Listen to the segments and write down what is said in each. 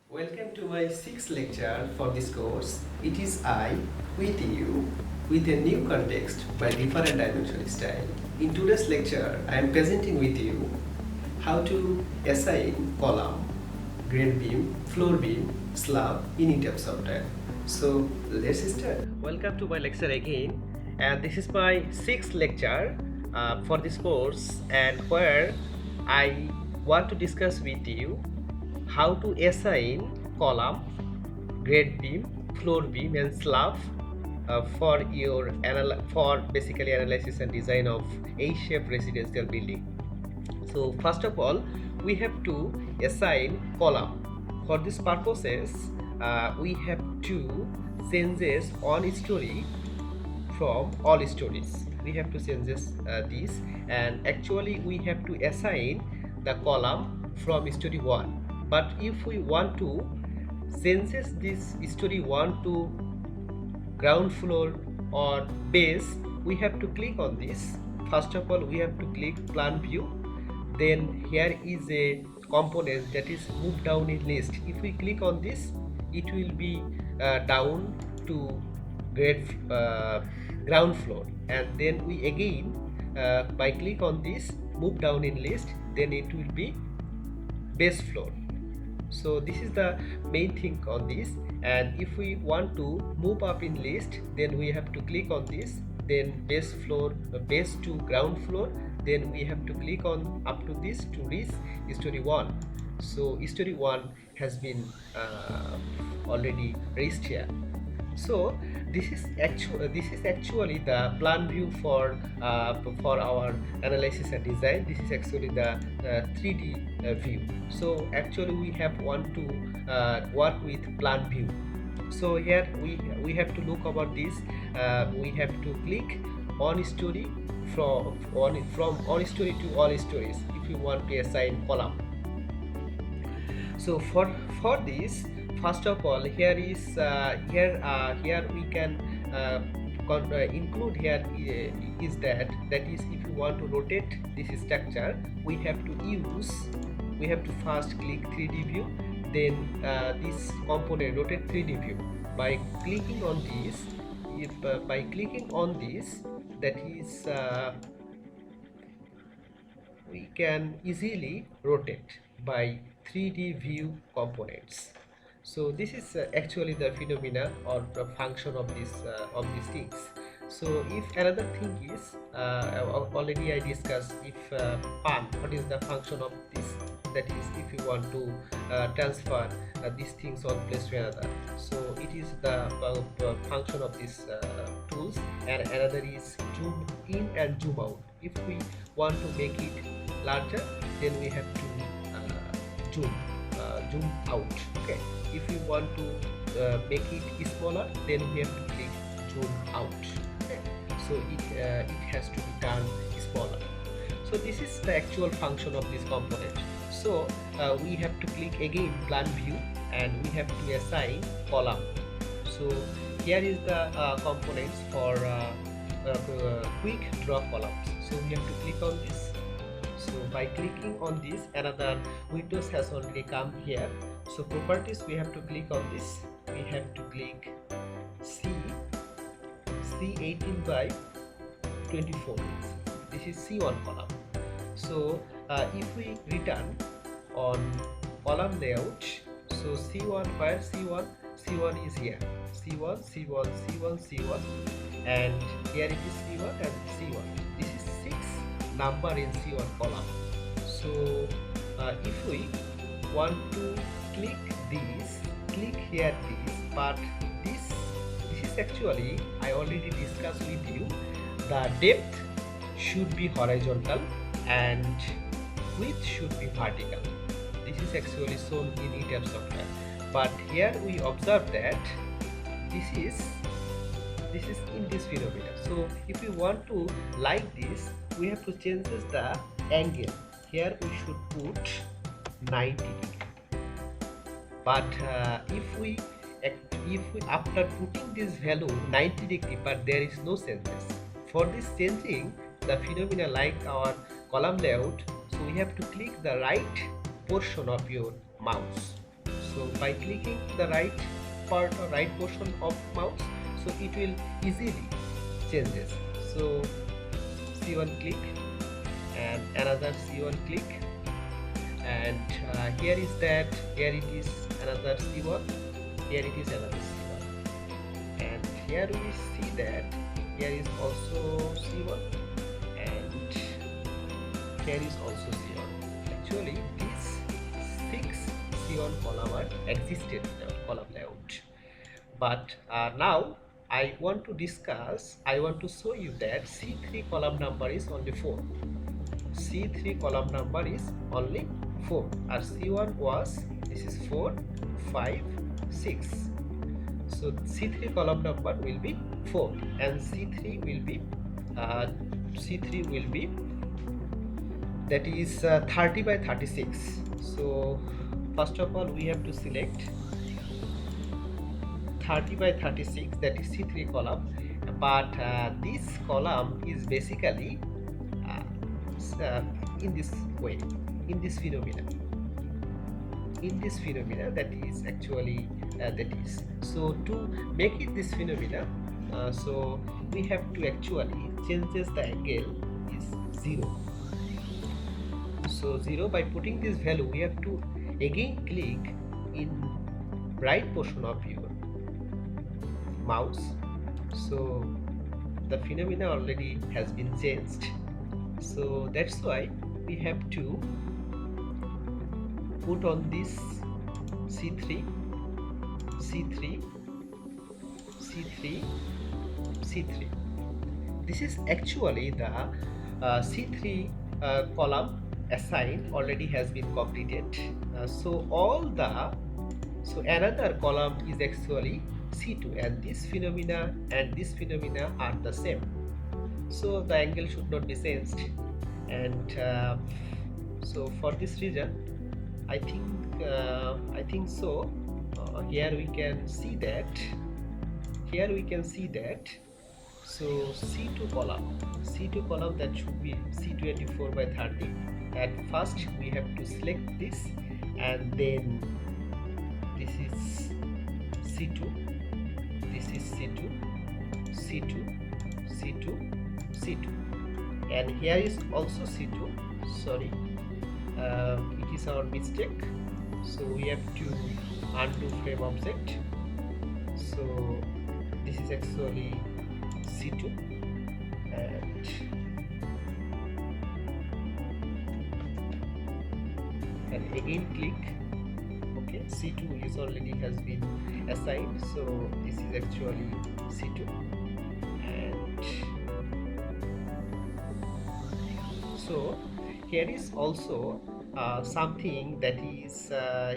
Welcome to my sixth lecture for this course. It is I with you with a new context by different dimensional style. In today's lecture, I am presenting with you how to assign column, grade beam, floor beam, slab in ETABS software. So let's start. Welcome to my lecture again, and this is my sixth lecture for this course, and where I want to discuss with you how to assign column, grade beam, floor beam, and slab for your basically analysis and design of A-shaped residential building. So first of all, we have to assign column. For this purposes, we have to changes on story from all stories. We have to change this, and actually we have to assign the column from story 1. But if we want to change this story 1 to ground floor or base, we have to click on this. First of all, we have to click plan view. Then here is a component that is move down in list. If we click on this, it will be down to ground floor, and then we again by click on this move down in list, then it will be base floor. So this is the main thing on this. And if we want to move up in list, then we have to click on this, then base to ground floor, then we have to click on up to this to reach story 1. So story 1 has been already reached here. So this is actually the plan view for our analysis and design. This is actually the 3D view. So actually we want to work with plan view. So here we have to look about this. We have to click on story from on story to all stories if you want to assign column. So for this, first of all, here we can include here is that is if you want to rotate this structure, we have to first click 3D view, then this component rotate 3D view. By clicking on this, by clicking on this, that is we can easily rotate by 3D view components. So this is actually the phenomena or the function of these things. So if another thing is already I discussed, if pan, what is the function of this? That is if you want to transfer these things one place to another. So it is the function of these tools. And another is zoom in and zoom out. If we want to make it larger, then we have to zoom out. Okay. If you want to make it smaller, then we have to click zoom out. Okay. So it has to be done smaller. So this is the actual function of this component. So we have to click again plan view, and we have to assign column. So here is the components for quick draw columns. So we have to click on this. So by clicking on this, another Windows has already come here. So properties, we have to click on this. We have to click C18 by 24. This is C1 column. So if we return on column layout, so C1, where C1 is here. C1, and here it is C1 and C1. This is 6 number in C1 column. So if we want to click here this, but this is actually I already discussed with you. The depth should be horizontal and width should be vertical. This is actually shown in ETABS software. But here we observe that this is in this phenomena. So if we want to like this, we have to change the angle. Here we should put 90 degree. But if we after putting this value 90 degree, but there is no changes. For this changing the phenomena like our column layout, so we have to click the right portion of your mouse. So by clicking the right part or right portion of mouse, so it will easily changes. So C1 click and another C1 click, and here is that, here it is another C1, here it is another C1, and here we see that here is also C1 and here is also C1. Actually these 6 C1 column are existed in our column layout, but now I want to show you that C3 column number is only 4. C3 column number is only 4, or C1 was, this is 4, 5, 6. So C3 column number will be 4 and C3 will be that is 30 by 36. So first of all we have to select 30 by 36, that is C3 column, but this column is basically in this way, in this phenomena that is actually that is. So to make it this phenomena, so we have to actually changes the angle is 0. So 0, by putting this value we have to again click in right portion of your mouse. So the phenomena already has been changed, so that's why we have to put on this C3, C3, C3, C3. This is actually the C3 column assigned already has been completed. So another column is actually C2, and this phenomena are the same. So the angle should not be changed, and so for this reason I think so. Here we can see that. So C2 column that should be C24 by 30. At first we have to select this, and then this is C2, this is C2, C2, C2, C2, and here is also C2. Sorry, it is our mistake, so we have to undo frame object. So this is actually C2, and again click. Okay, C2 is already has been assigned, so this is actually C2, and so here is also something that is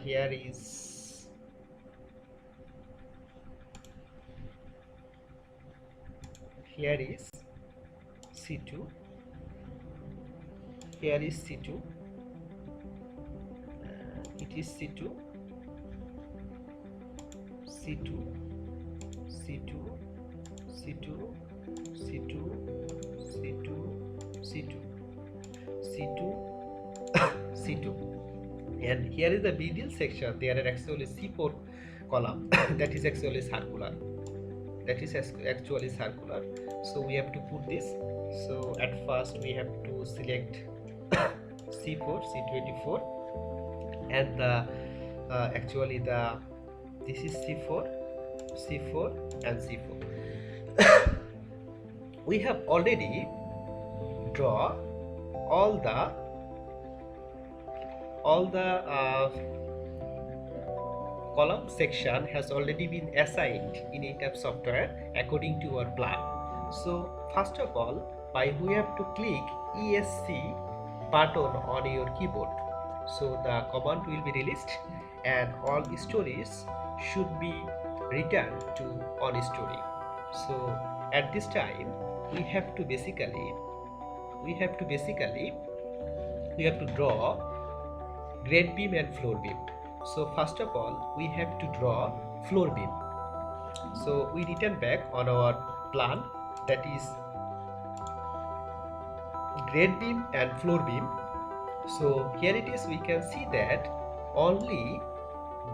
here is C2, here is C2, it is C2, C2, C2, C2, C2, C2, C2, C2, C2, and here is the medial section. There are actually C4 column that is actually circular. So we have to put this. So at first we have to select C4, C24, and actually this is C4, and C4. We have already draw all the column section has already been assigned in ETABS software according to our plan. So first of all, we have to click ESC button on your keyboard. So the command will be released, and all stories should be returned to on story. So at this time we have to basically draw grade beam and floor beam. So first of all we have to draw floor beam. So we return back on our plan, that is grade beam and floor beam. So here it is, we can see that only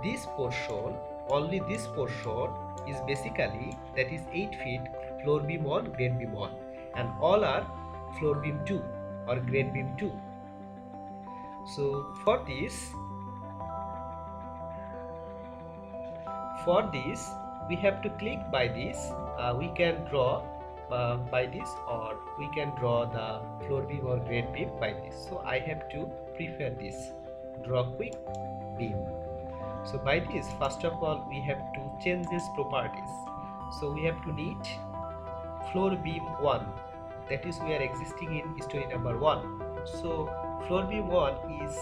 this portion, only this portion is basically, that is 8 feet floor beam 1, grade beam 1, and all are floor beam 2 or grade beam 2. So for this we have to click by this. We can draw by this, or we can draw the floor beam or grade beam by this. So I have to prefer this, draw quick beam. So by this, first of all, we have to change these properties. So we have to need floor beam 1, that is we are existing in story number 1. So floor beam 1 is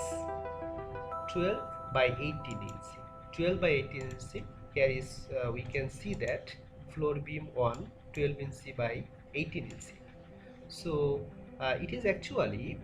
12 by 18 inch. 12 by 18 inch. Here is we can see that floor beam 1 12 inch by 18 inch. So it is actually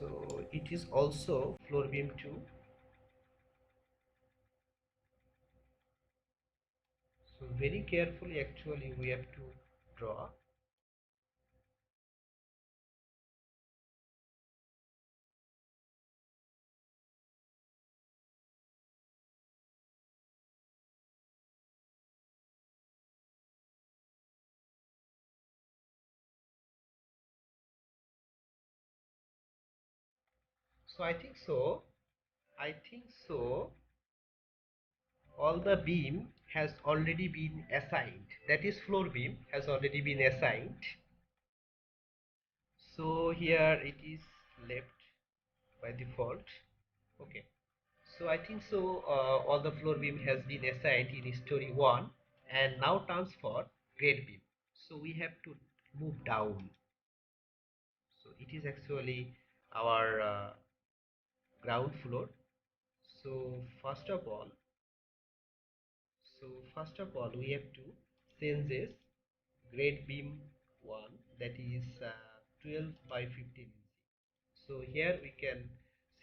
so it is also floor beam 2. So very carefully actually we have to draw. So I think so all the beam has already been assigned, that is floor beam has already been assigned. So here it is left by default. Okay, so I think so all the floor beam has been assigned in story 1, and now transfer grade beam. So we have to move down. So it is actually our ground floor. So first of all, we have to change this grade beam 1, that is 12 by 15 inch. So here we can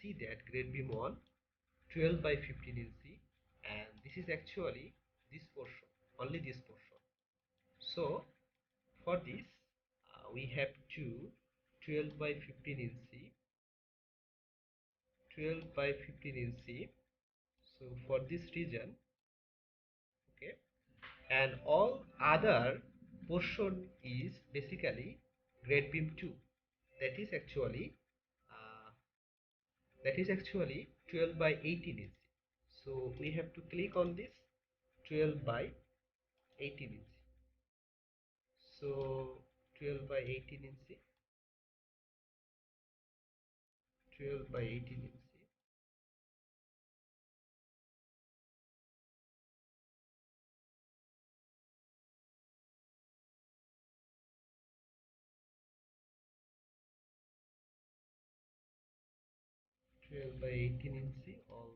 see that grade beam 1 12 by 15 inch, and this is actually this portion, only this portion. So for this we have to 12 by 15 inch, 12 by 15 inch. So for this region, okay, and all other portion is basically grade beam 2, that is actually uh, 12 by 18 inch. So we have to click on this 12 by 18 inch. So 12 by 18 inch, 12 by 18 inch. 12 by 18 inch all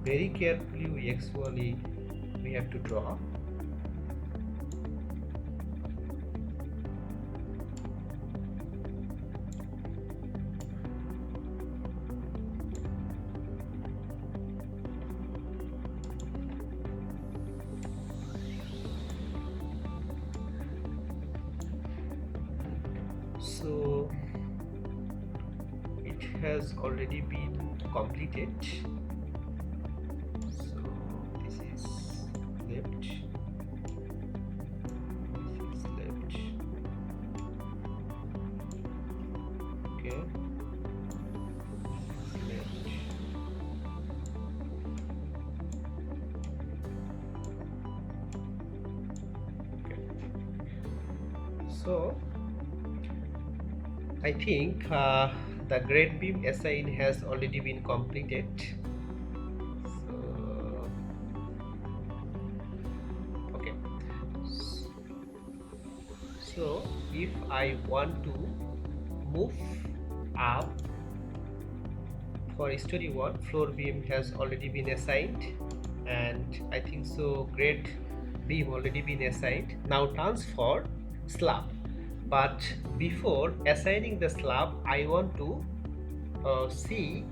very carefully we have to draw. So it has already been completed. So this is left, this is left, okay, this is left, okay. So I think the grade beam assign has already been completed. So okay, so if I want to move up for story 1, floor beam has already been assigned, and I think so grade beam already been assigned. Now transfer slab, but before assigning the slab I want to see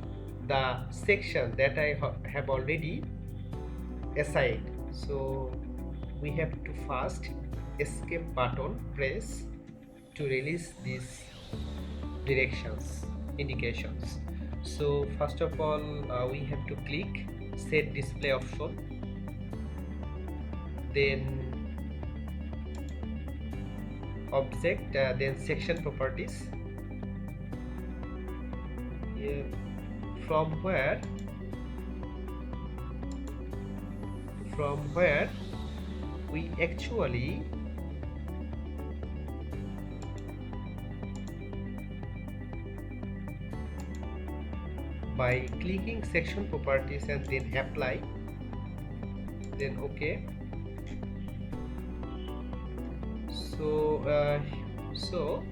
the section that I have already assigned. So we have to first escape button press to release these directions indications. So first of all we have to click set display option, then object, then section properties, yeah, from where we actually by clicking section properties and then apply, then okay. So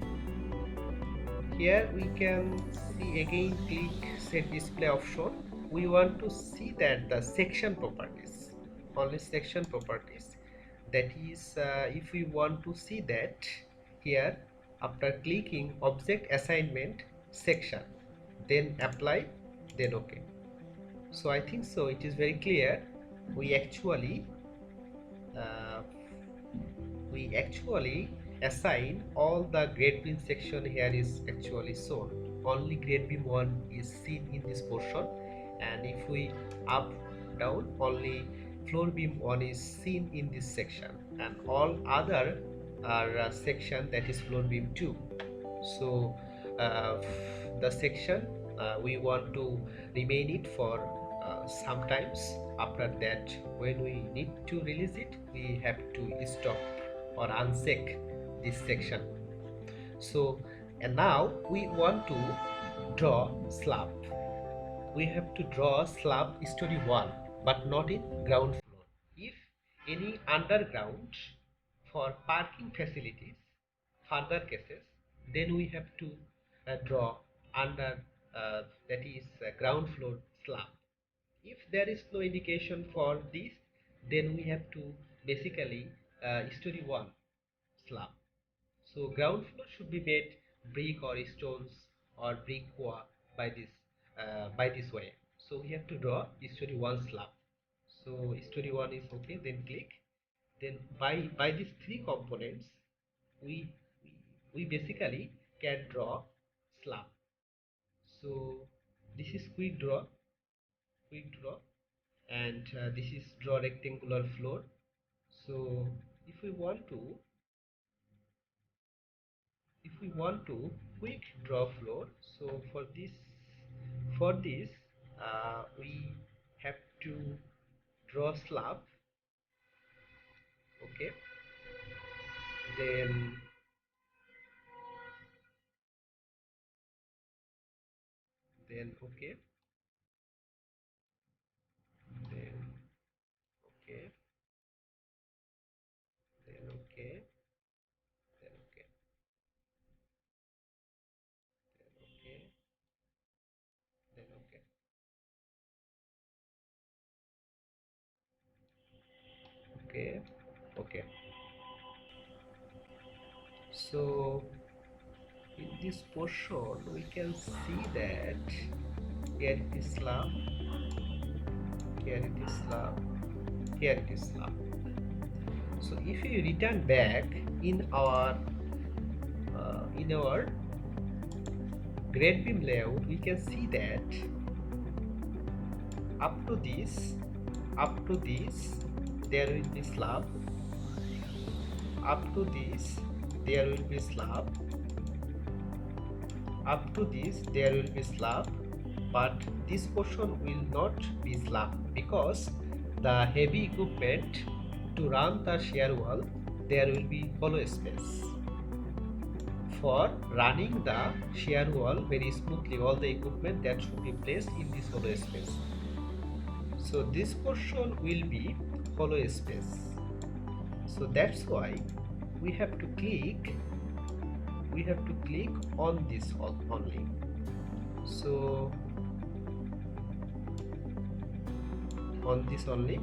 here we can see again, click set display option. We want to see that the section properties, only section properties, that is if we want to see that here, after clicking object assignment section, then apply, then okay. So I think so it is very clear. We actually uh, assign all the grade beam section. Here is actually shown only grade beam 1 is seen in this portion, and if we up down, only floor beam 1 is seen in this section, and all other are section that is floor beam 2. So uh, the section we want to remain it for sometimes. After that, when we need to release it, we have to stop or uncheck this section. So and now we want to draw slab. We have to draw slab story 1, but not in ground floor. If any underground for parking facilities, further cases, then we have to draw under that is ground floor slab. If there is no indication for this, then we have to basically story 1 slab. So ground floor should be made brick or stones or brick by this way. So we have to draw story 1 slab. So story 1 is okay, then click. Then by these three components we we basically can draw slab. So this is quick draw, and this is draw rectangular floor. So if we want to quick draw floor, so for this we have to draw slab. Okay, then okay, then okay, then okay, then okay, then okay, then okay. Okay, okay. So in this portion we can see that here it is slab, here it is slab, here it is slab. So if we return back in our grade beam layout, we can see that up to this there will be slab, up to this there will be slab, up to this there will be slab, but this portion will not be slab because the heavy equipment to run the shear wall, there will be hollow space. For running the shear wall very smoothly, all the equipment that should be placed in this hollow space. So this portion will be hollow space. So that's why we have to click on this only. So on this only,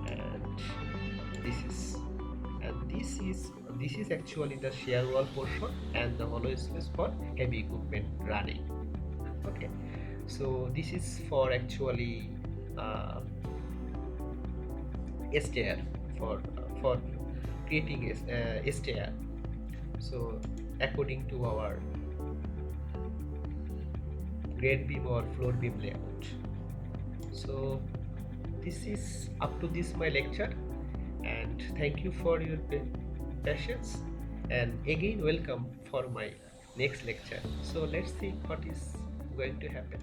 and this is actually the shear wall portion and the hollow space for heavy equipment running. Okay, so this is for actually STAAD, for creating STAAD. So according to our grade beam or floor beam layout. So this is up to this my lecture, and thank you for your patience, and again welcome for my next lecture. So let's see what is going to happen.